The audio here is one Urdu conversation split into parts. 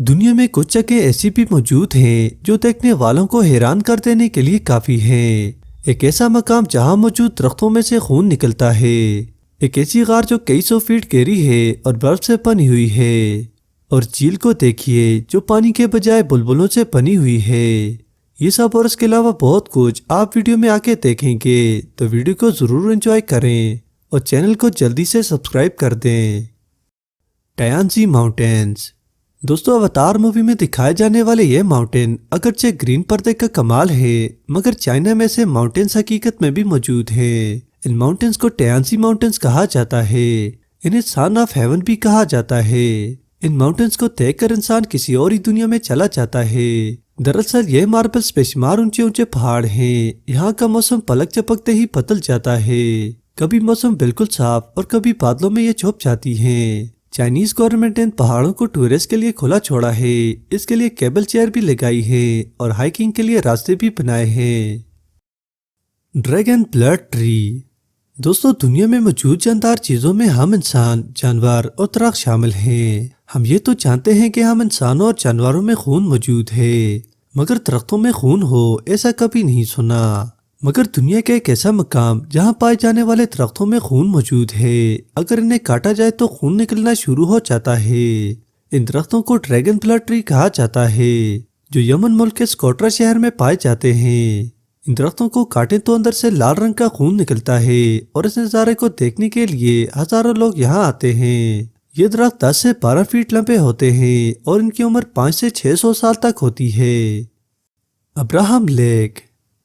دنیا میں کچھ جگہیں ایسی بھی موجود ہیں جو دیکھنے والوں کو حیران کر دینے کے لیے کافی ہیں۔ ایک ایسا مقام جہاں موجود درختوں میں سے خون نکلتا ہے، ایک ایسی غار جو کئی سو فیٹ گہری ہے اور برف سے بنی ہوئی ہے، اور جھیل کو دیکھیے جو پانی کے بجائے بلبلوں سے بنی ہوئی ہے۔ یہ سب اور اس کے علاوہ بہت کچھ آپ ویڈیو میں آ کے دیکھیں گے، تو ویڈیو کو ضرور انجوائے کریں اور چینل کو جلدی سے سبسکرائب کر دیں۔ ٹیانزی ماؤنٹینز۔ دوستو، اوتار مووی میں دکھائے جانے والے یہ ماؤنٹین اگرچہ گرین پردے کا کمال ہے، مگر چائنا میں سے ماؤنٹینز حقیقت میں بھی موجود ہیں۔ ان ماؤنٹینز کو ٹیانزی ماؤنٹینز کہا جاتا ہے، انہیں سن آف ہیون بھی کہا جاتا ہے۔ ان ماؤنٹینز کو دیکھ کر انسان کسی اور ہی دنیا میں چلا جاتا ہے۔ دراصل یہ ماربلز بے شمار اونچے اونچے پہاڑ ہیں۔ یہاں کا موسم پلک جھپکتے ہی بدل جاتا ہے، کبھی موسم بالکل صاف اور کبھی بادلوں میں یہ چھپ جاتی ہیں۔ چائنیز گورنمنٹ ان پہاڑوں کو ٹورسٹ کے لیے کھلا چھوڑا ہے، اس کے لیے کیبل چیئر بھی لگائی ہے اور ہائیکنگ کے لیے راستے بھی بنائے ہیں۔ Dragon blood tree. دوستو، دنیا میں موجود جاندار چیزوں میں ہم انسان، جانور اور درخت شامل ہیں۔ ہم یہ تو جانتے ہیں کہ ہم انسانوں اور جانوروں میں خون موجود ہے، مگر درختوں میں خون ہو ایسا کبھی نہیں سنا۔ مگر دنیا کا ایک ایسا مقام جہاں پائے جانے والے درختوں میں خون موجود ہے، اگر انہیں کاٹا جائے تو خون نکلنا شروع ہو جاتا ہے۔ ان درختوں کو ڈریگن بلڈ ٹری کہا جاتا ہے، جو یمن ملک کے سکوٹرا شہر میں پائے جاتے ہیں۔ ان درختوں کو کاٹیں تو اندر سے لال رنگ کا خون نکلتا ہے، اور اس نظارے کو دیکھنے کے لیے ہزاروں لوگ یہاں آتے ہیں۔ یہ درخت 10 سے 12 فیٹ لمبے ہوتے ہیں اور ان کی عمر 5 سے 600 سال تک ہوتی ہے۔ Abraham Lake.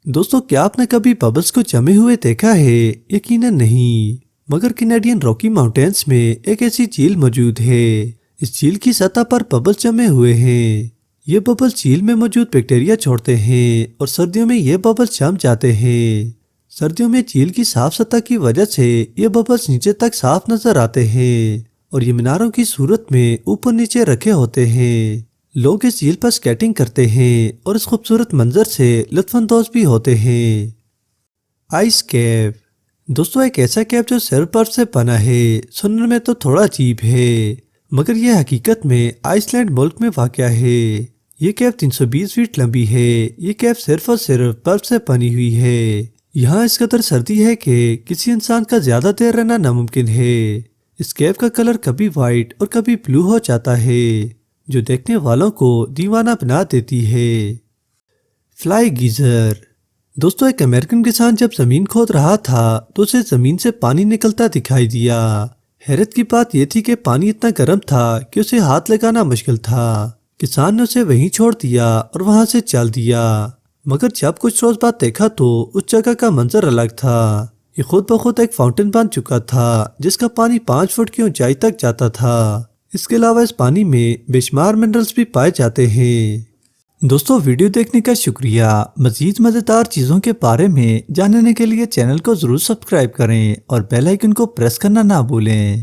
دوستو، کیا آپ نے کبھی ببلز کو جمے ہوئے دیکھا ہے؟ یقیناً نہیں، مگر کینیڈین راکی ماؤنٹینز میں ایک ایسی جھیل موجود ہے۔ اس جھیل کی سطح پر ببلز جمے ہوئے ہیں۔ یہ ببلز جھیل میں موجود بیکٹیریا چھوڑتے ہیں اور سردیوں میں یہ ببلز جم جاتے ہیں۔ سردیوں میں جھیل کی صاف سطح کی وجہ سے یہ ببلز نیچے تک صاف نظر آتے ہیں، اور یہ میناروں کی صورت میں اوپر نیچے رکھے ہوتے ہیں۔ لوگ اس جھیل پر سکیٹنگ کرتے ہیں اور اس خوبصورت منظر سے لطف اندوز بھی ہوتے ہیں۔ آئس کیو۔ دوستو، ایک ایسا کیو جو صرف برف سے بنا ہے، سننے میں تو تھوڑا عجیب ہے، مگر یہ حقیقت میں آئس لینڈ ملک میں واقع ہے۔ یہ کیو 320 فیٹ لمبی ہے۔ یہ کیو صرف اور صرف برف سے بنی ہوئی ہے۔ یہاں اس قدر سردی ہے کہ کسی انسان کا زیادہ دیر رہنا ناممکن ہے۔ اس کیو کا کلر کبھی وائٹ اور کبھی بلو ہو جاتا ہے، جو دیکھنے والوں کو دیوانہ بنا دیتی ہے۔ Fly geyser. دوستو، ایک امریکن کسان جب زمین کھود رہا تھا تو اسے زمین سے پانی نکلتا دکھائی دیا۔ حیرت کی بات یہ تھی کہ پانی اتنا گرم تھا کہ اسے ہاتھ لگانا مشکل تھا۔ کسان نے اسے وہیں چھوڑ دیا اور وہاں سے چل دیا، مگر جب کچھ روز بعد دیکھا تو اس جگہ کا منظر الگ تھا۔ یہ خود بخود ایک فاؤنٹین بن چکا تھا جس کا پانی 5 فٹ کی اونچائی تک جاتا تھا۔ اس کے علاوہ اس پانی میں بے شمار منرلز بھی پائے جاتے ہیں۔ دوستو، ویڈیو دیکھنے کا شکریہ۔ مزید مزیدار چیزوں کے بارے میں جاننے کے لیے چینل کو ضرور سبسکرائب کریں اور بیل آئیکن کو پریس کرنا نہ بھولیں۔